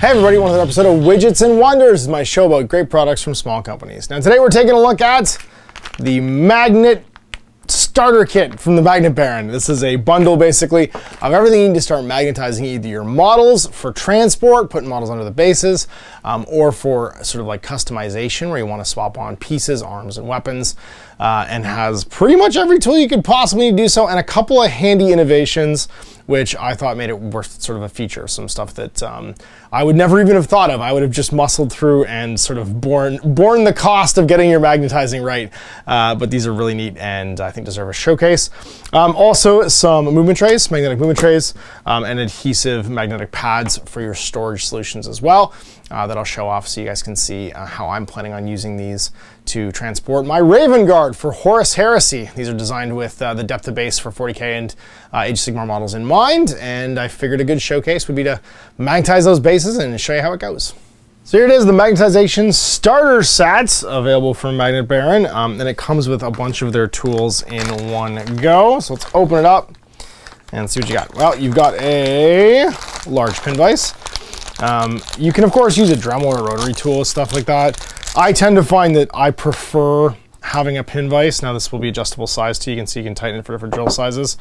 Hey everybody, welcome to another episode of Widgets and Wonders, my show about great products from small companies. Now today we're taking a look at the magnet starter kit from the Magnet Baron. This is a bundle basically of everything you need to start magnetizing either your models for transport, putting models under the bases, or for sort of like customization where you want to swap on pieces, arms, and weapons, and has pretty much every tool you could possibly do so, and a couple of handy innovations which I thought made it worth sort of a feature. Some stuff that I would never even have thought of. I would have just muscled through and sort of borne the cost of getting your magnetizing right. But these are really neat and I think deserve a showcase. Also some movement trays, magnetic movement trays, and adhesive magnetic pads for your storage solutions as well. That I'll show off so you guys can see how I'm planning on using these to transport my Raven Guard for Horus Heresy. These are designed with the depth of base for 40K and Age Sigmar models in mind, and I figured a good showcase would be to magnetize those bases and show you how it goes. So here it is, the magnetization starter set available from Magnet Baron, and it comes with a bunch of their tools in one go. So let's open it up and see what you got. Well, you've got a large pin vise. You can of course use a Dremel or a rotary tool, stuff like that. I tend to find that I prefer having a pin vise. Now this will be adjustable size too. You can tighten it for different drill sizes.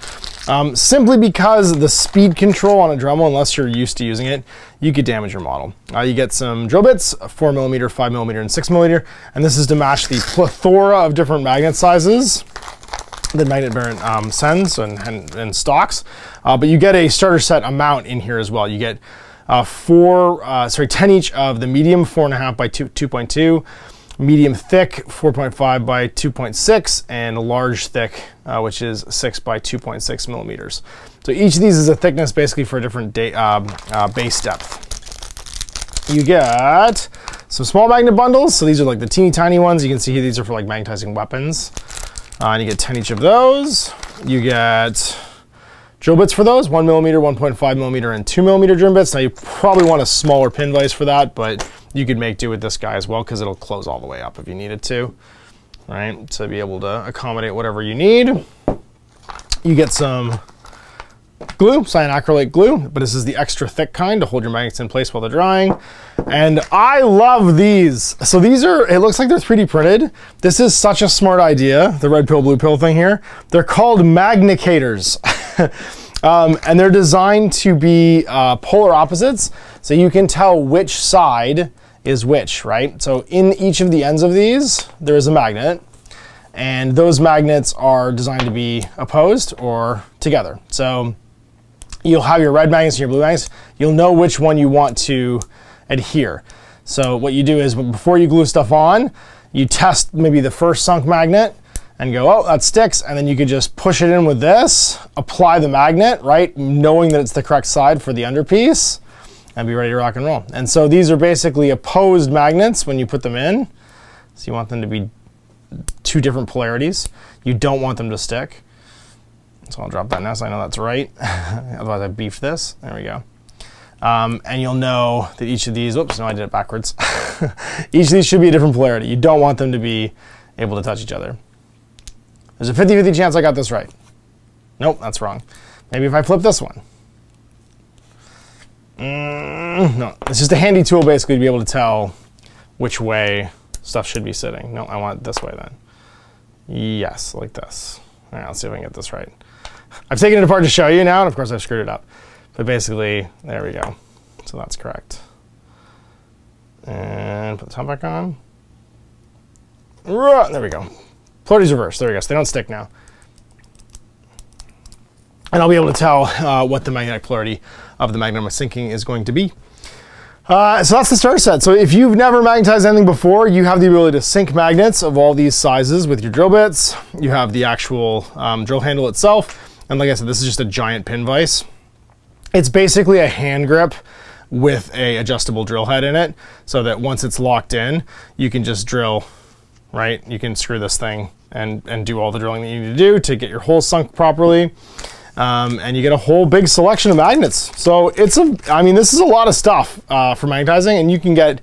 Simply because the speed control on a Dremel, unless you're used to using it, you could damage your model. You get some drill bits, 4mm, 5mm, and 6mm, and this is to match the plethora of different magnet sizes that Magnet Baron sends and stocks. But you get a starter set amount in here as well. You get 10 each of the medium 4.5 by 2.2, medium thick 4.5 by 2.6, and a large thick, which is 6 by 2.6 millimeters. So each of these is a thickness basically for a different base depth. You get some small magnet bundles. So these are like the teeny tiny ones. You can see here these are for like magnetizing weapons. And you get 10 each of those. You get drill bits for those, 1mm, 1.5mm, and 2mm drill bits. Now you probably want a smaller pin vise for that, but you could make do with this guy as well because it'll close all the way up if you needed to, right? To be able to accommodate whatever you need. You get some glue, cyanacrylate glue, but this is the extra thick kind to hold your magnets in place while they're drying. And I love these. So these are, it looks like they're 3D printed. This is such a smart idea, the red pill, blue pill thing here. They're called magnicators. And they're designed to be polar opposites, so you can tell which side is which, right? So in each of the ends of these, there is a magnet, and those magnets are designed to be opposed or together. So you'll have your red magnets and your blue magnets. You'll know which one you want to adhere. So what you do is before you glue stuff on, you test maybe the first sunk magnet and go, oh, that sticks, and then you could just push it in with this, apply the magnet, right, knowing that it's the correct side for the underpiece, and be ready to rock and roll. And so these are basically opposed magnets when you put them in. So you want them to be two different polarities. You don't want them to stick. So I'll drop that now so I know that's right. Otherwise I beefed this. There we go. And you'll know that each of these, oops, no, I did it backwards. Each of these should be a different polarity. You don't want them to be able to touch each other. There's a 50-50 chance I got this right. Nope, that's wrong. Maybe if I flip this one. No, it's just a handy tool basically to be able to tell which way stuff should be sitting. No, I want it this way then. Yes, like this. All right, let's see if I can get this right. I've taken it apart to show you now, and of course I've screwed it up. But basically, there we go. So that's correct. And put the top back on. There we go. Polarity's reversed. There we go. So they don't stick now. And I'll be able to tell what the magnetic polarity of the magnet I'm sinking is going to be. So that's the starter set. So if you've never magnetized anything before, you have the ability to sink magnets of all these sizes with your drill bits. You have the actual drill handle itself. And like I said, this is just a giant pin vise. It's basically a hand grip with a adjustable drill head in it, so that once it's locked in, you can just drill, right? You can screw this thing and do all the drilling that you need to do to get your hole sunk properly. And you get a whole big selection of magnets. So I mean, this is a lot of stuff for magnetizing, and you can get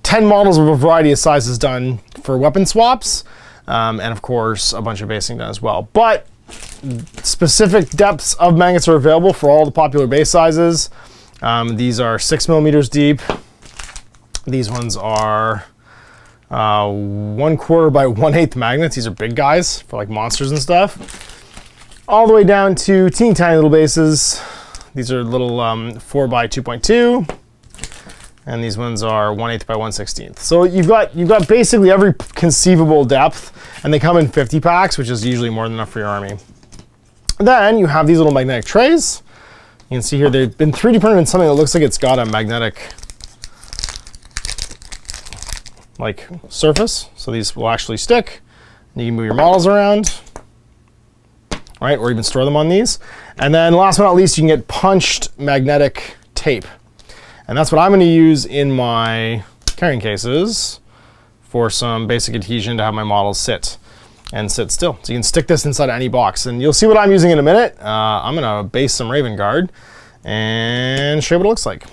10 models of a variety of sizes done for weapon swaps, and of course a bunch of basing done as well. But specific depths of magnets are available for all the popular base sizes. These are 6 millimeters deep. These ones are 1/4 by 1/8 magnets. These are big guys for like monsters and stuff. All the way down to teeny tiny little bases. These are little 4 by 2.2. And these ones are 1/8 by 1/16. So you've got basically every conceivable depth, and they come in 50 packs, which is usually more than enough for your army. Then you have these little magnetic trays. You can see here they've been 3D printed in something that looks like it's got a magnetic like surface. So these will actually stick. And you can move your models around, right? Or even store them on these. And then last but not least, you can get punched magnetic tape. And that's what I'm going to use in my carrying cases for some basic adhesion to have my models sit and sit still. So you can stick this inside any box. And you'll see what I'm using in a minute. I'm going to base some Raven Guard and show you what it looks like.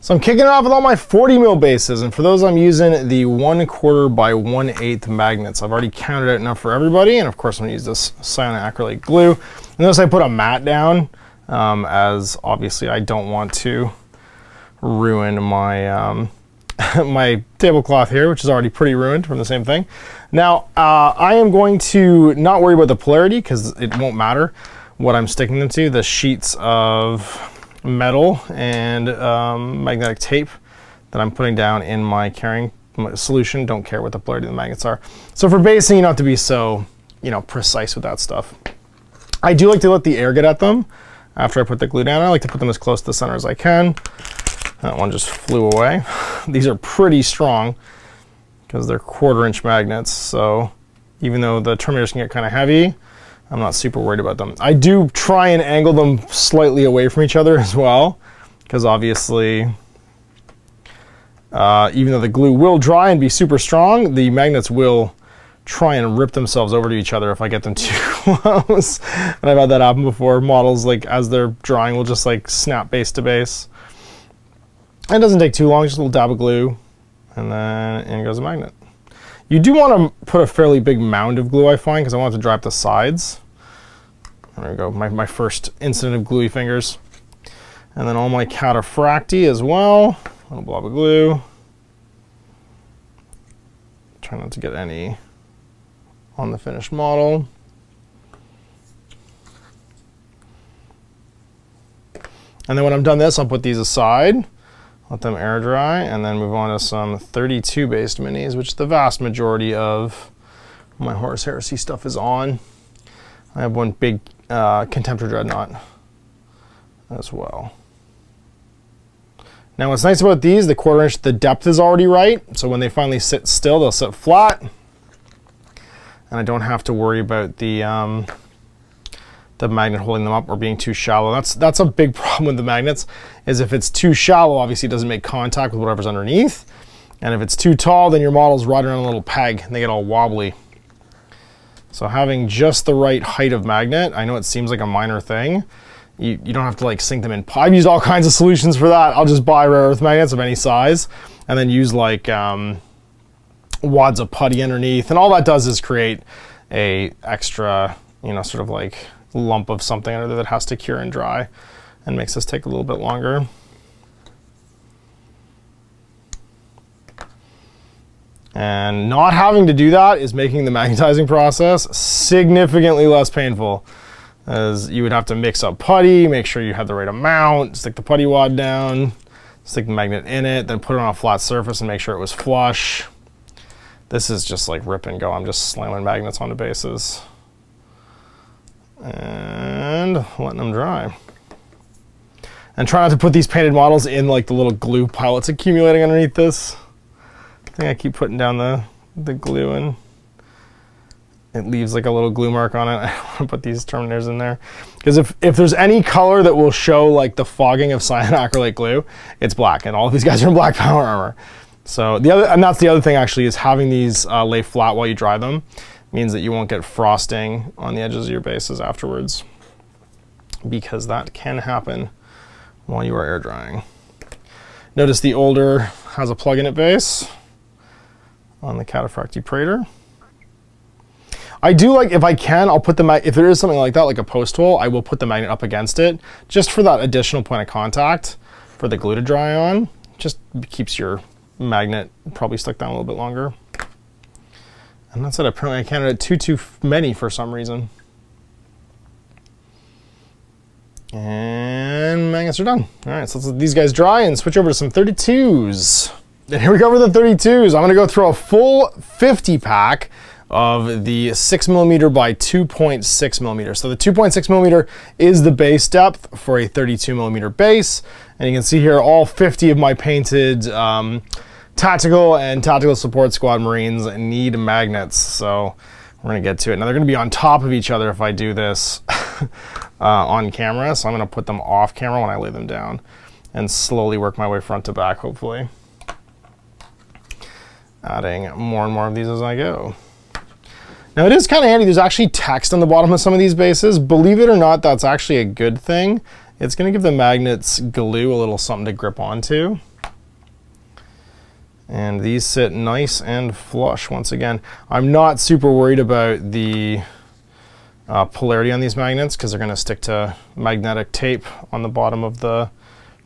So I'm kicking it off with all my 40 mil bases. And for those, I'm using the 1/4 by 1/8 magnets. I've already counted out enough for everybody. And of course, I'm going to use this cyanoacrylate glue. And notice I put a mat down as obviously I don't want to ruin my my tablecloth here, which is already pretty ruined from the same thing. Now I am going to not worry about the polarity because it won't matter what I'm sticking them to. The sheets of metal and magnetic tape that I'm putting down in my carrying solution don't care what the polarity of the magnets are. So for basing, you don't have to be so precise with that stuff. I do like to let the air get at them after I put the glue down. I like to put them as close to the center as I can. That one just flew away. These are pretty strong because they're 1/4 inch magnets. So even though the terminators can get kind of heavy, I'm not super worried about them. I do try and angle them slightly away from each other as well, because obviously, even though the glue will dry and be super strong, the magnets will try and rip themselves over to each other if I get them too close. And I've had that happen before. Models, like as they're drying, will just like snap base to base. It doesn't take too long, just a little dab of glue, and then in goes the magnet. You do want to put a fairly big mound of glue, I find, because I want it to dry up the sides. There we go, my first incident of gluey fingers. And then all my cataphracti as well. A little blob of glue. Try not to get any on the finished model. And then when I'm done this, I'll put these aside. Let them air dry, and then move on to some 32 based minis, which the vast majority of my Horus Heresy stuff is on. I have one big Contemptor Dreadnought as well. Now what's nice about these, the 1/4 inch, the depth is already right, so when they finally sit still, they'll sit flat. And I don't have to worry about the magnet holding them up or being too shallow. That's a big problem with the magnets, is if it's too shallow, obviously it doesn't make contact with whatever's underneath. And if it's too tall, then your model's riding on a little peg and they get all wobbly. So having just the right height of magnet, I know it seems like a minor thing. You don't have to like sink them in. I've used all kinds of solutions for that. I'll just buy rare earth magnets of any size and then use like wads of putty underneath. And all that does is create a extra, sort of like lump of something under there that has to cure and dry and makes this take a little bit longer. And not having to do that is making the magnetizing process significantly less painful, as you would have to mix up putty, make sure you have the right amount, stick the putty wad down, stick the magnet in it, then put it on a flat surface and make sure it was flush. This is just like rip and go. I'm just slamming magnets onto bases and letting them dry. And try not to put these painted models in like the little glue pile that's accumulating underneath this. I think I keep putting down the glue and it leaves like a little glue mark on it. I don't want to put these terminators in there, because if there's any color that will show like the fogging of cyanoacrylate glue, it's black, and all of these guys are in black power armor. So that's the other thing actually, is having these lay flat while you dry them means that you won't get frosting on the edges of your bases afterwards, because that can happen while you are air drying. Notice the older has a plug-in at base on the Cataphracti Praetor. I do like, if I can, I'll put the if there is something like that, like a post hole, I will put the magnet up against it just for that additional point of contact for the glue to dry on. Just keeps your magnet probably stuck down a little bit longer. And that's it. Apparently I counted it too many for some reason. And magnets are done. All right, so let's let these guys dry and switch over to some 32s. And here we go with the 32s. I'm gonna go through a full 50 pack of the 6mm by 2.6mm. So the 2.6mm is the base depth for a 32mm base. And you can see here all 50 of my painted tactical and tactical support squad Marines need magnets. So we're gonna get to it. Now they're gonna be on top of each other if I do this on camera. So I'm gonna put them off camera when I lay them down and slowly work my way front to back, hopefully. Adding more and more of these as I go. Now it is kind of handy, there's actually text on the bottom of some of these bases. Believe it or not, that's actually a good thing. It's gonna give the magnets glue a little something to grip onto. And these sit nice and flush once again. I'm not super worried about the polarity on these magnets because they're gonna stick to magnetic tape on the bottom of the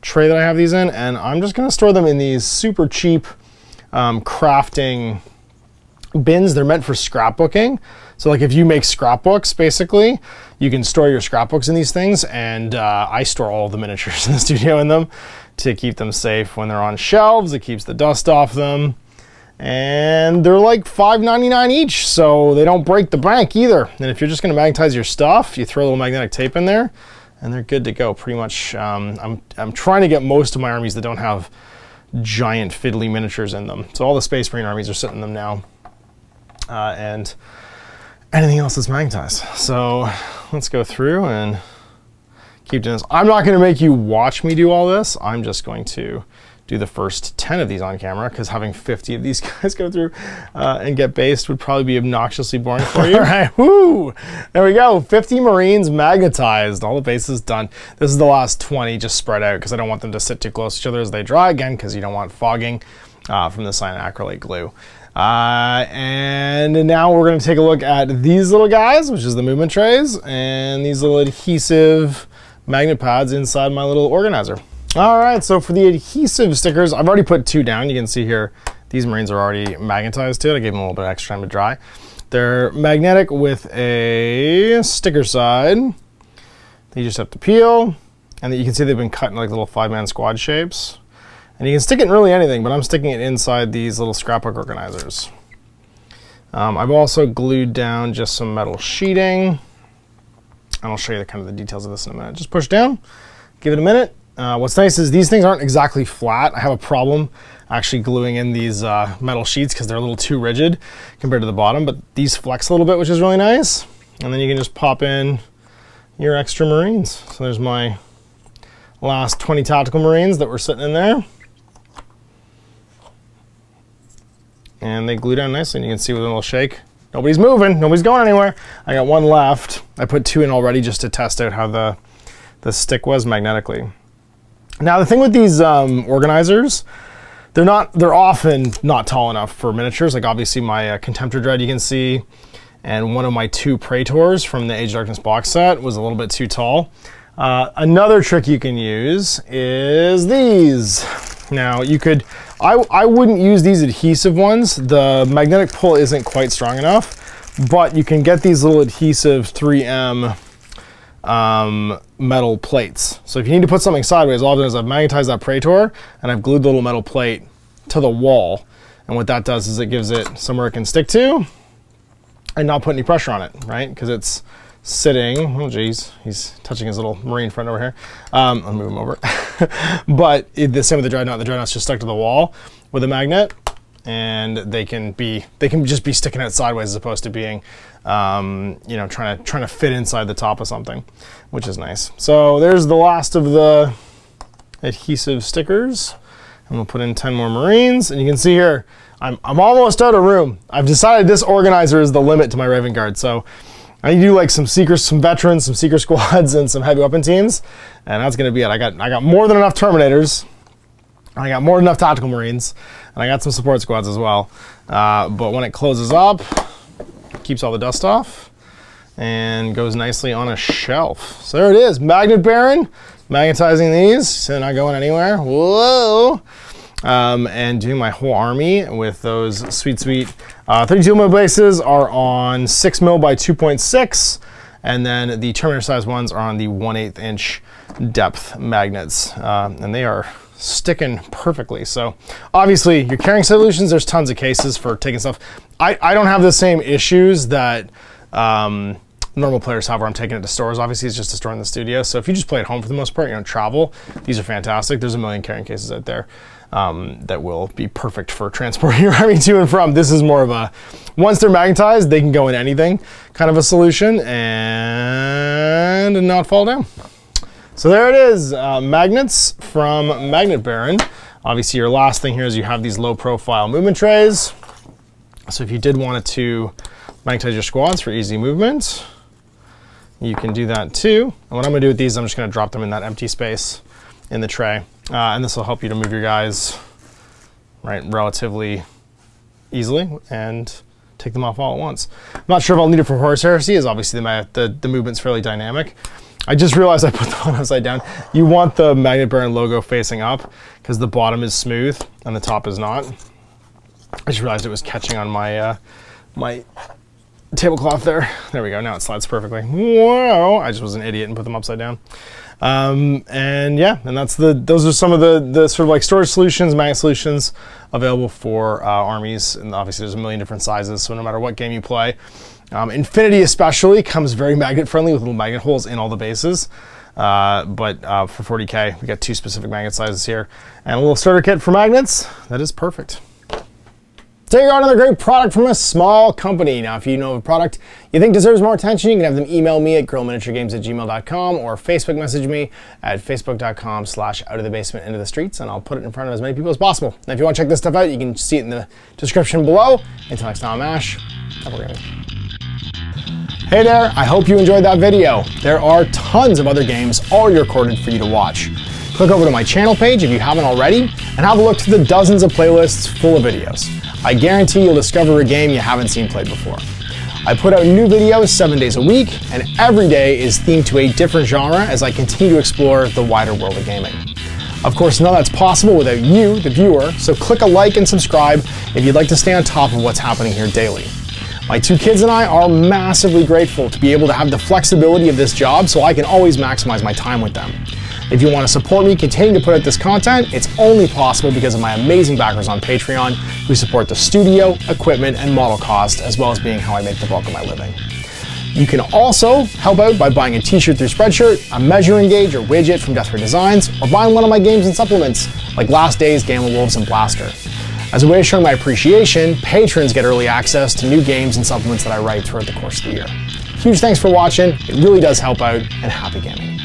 tray that I have these in. And I'm just gonna store them in these super cheap crafting bins. They're meant for scrapbooking. So like if you make scrapbooks, basically, you can store your scrapbooks in these things. And I store all the miniatures in the studio in them to keep them safe when they're on shelves. It keeps the dust off them. And they're like $5.99 each, so they don't break the bank either. And if you're just gonna magnetize your stuff, you throw a little magnetic tape in there and they're good to go pretty much. I'm trying to get most of my armies that don't have giant fiddly miniatures in them. So all the Space Marine armies are sitting in them now. And anything else that's magnetized. So let's go through and keep doing this. I'm not gonna make you watch me do all this. I'm just going to do the first 10 of these on camera because having 50 of these guys go through and get based would probably be obnoxiously boring for you. All right, woo! There we go, 50 Marines magnetized, all the bases done. This is the last 20 just spread out because I don't want them to sit too close to each other as they dry, again, because you don't want fogging from the cyanacrylate glue. And now we're going to take a look at these little guys, which is the movement trays, and these little adhesive magnet pads inside my little organizer. All right, so for the adhesive stickers, I've already put 2 down. You can see here, these Marines are already magnetized to it. I gave them a little bit of extra time to dry. They're magnetic with a sticker side. They just have to peel, and you can see they've been cut in like little 5-man squad shapes. And you can stick it in really anything, but I'm sticking it inside these little scrapbook organizers. I've also glued down just some metal sheeting. And I'll show you the kind of the details of this in a minute. Just push down, give it a minute. What's nice is these things aren't exactly flat. I have a problem actually gluing in these metal sheets because they're a little too rigid compared to the bottom, but these flex a little bit, which is really nice. And then you can just pop in your extra Marines. So there's my last 20 tactical Marines that were sitting in there. And they glue down nicely, and you can see with a little shake, nobody's moving, nobody's going anywhere. I got 1 left. I put 2 in already just to test out how the stick was magnetically. Now the thing with these organizers, they're often not tall enough for miniatures. Like obviously my Contemptor Dread you can see, and one of my 2 Praetors from the Age of Darkness box set was a little bit too tall. Another trick you can use is these. Now you could, I wouldn't use these adhesive ones. The magnetic pull isn't quite strong enough, but you can get these little adhesive 3M metal plates. So if you need to put something sideways, all I've done is I've magnetized that Praetor and I've glued the little metal plate to the wall. And what that does is it gives it somewhere it can stick to and not put any pressure on it, right? Because it's sitting, oh geez, he's touching his little Marine friend over here. I'll move him over. But the same with the dreadnought. The dreadnought's just stuck to the wall with a magnet, and they can just be sticking out sideways as opposed to being, you know, trying to fit inside the top of something, which is nice. So there's the last of the adhesive stickers. I'm gonna put in 10 more Marines, and you can see here, I'm almost out of room. I've decided this organizer is the limit to my Raven Guard. So I do like some veterans, some seeker squads, and some heavy weapon teams, and that's gonna be it. I got more than enough Terminators, I got more than enough tactical Marines, and I got some support squads as well. But when it closes up, keeps all the dust off and goes nicely on a shelf. So there it is, Magnet Baron, magnetizing these, so they're not going anywhere. Whoa! And doing my whole army with those sweet 32 mil bases are on 6 mil by 2.6, and then the Terminator size ones are on the 1/8 inch depth magnets, and they are sticking perfectly. So obviously your carrying solutions, there's tons of cases for taking stuff. I don't have the same issues that normal players have where I'm taking it to stores. Obviously it's just a store in the studio. So if you just play at home for the most part, you don't travel, these are fantastic. There's a million carrying cases out there that will be perfect for transporting your army to and from. This is more of a, once they're magnetized, they can go in anything kind of a solution and not fall down. So there it is, magnets from Magnet Baron. Obviously your last thing here is you have these low profile movement trays. So if you did want to magnetize your squads for easy movement, you can do that too. And what I'm gonna do with these, I'm just gonna drop them in that empty space in the tray. And this will help you to move your guys relatively easily and take them off all at once. I'm not sure if I'll need it for Horus Heresy, as obviously the movement's fairly dynamic. I just realized I put the one upside down. You want the Magnet Baron logo facing up because the bottom is smooth and the top is not. I just realized it was catching on my my tablecloth there. There we go, now it slides perfectly. Whoa, I just was an idiot and put them upside down. And yeah, and those are some of the sort of like storage solutions, magnet solutions available for armies. And obviously there's a million different sizes, so no matter what game you play. Infinity especially comes very magnet friendly with little magnet holes in all the bases. But for 40K, we got 2 specific magnet sizes here. And a little starter kit for magnets, that is perfect. So you got another great product from a small company. Now, if you know of a product you think deserves more attention, you can have them email me at guerrillaminiaturegames@gmail.com or Facebook message me at facebook.com/outofthebasement into the streets, and I'll put it in front of as many people as possible. And if you want to check this stuff out, you can see it in the description below. Until next time, I'm Ash. Have a great day. Hey there, I hope you enjoyed that video. There are tons of other games already recorded for you to watch. Click over to my channel page if you haven't already, and have a look through the dozens of playlists full of videos. I guarantee you'll discover a game you haven't seen played before. I put out new videos 7 days a week, and every day is themed to a different genre as I continue to explore the wider world of gaming. Of course, none of that's possible without you, the viewer, so click a like and subscribe if you'd like to stay on top of what's happening here daily. My 2 kids and I are massively grateful to be able to have the flexibility of this job so I can always maximize my time with them. If you want to support me continuing to put out this content, it's only possible because of my amazing backers on Patreon who support the studio, equipment, and model cost, as well as being how I make the bulk of my living. You can also help out by buying a t-shirt through Spreadshirt, a measuring gauge or widget from Death Ray Designs, or buying one of my games and supplements like Last Days, Gamma Wolves, and Blaster. As a way of showing my appreciation, patrons get early access to new games and supplements that I write throughout the course of the year. Huge thanks for watching, it really does help out, and happy gaming.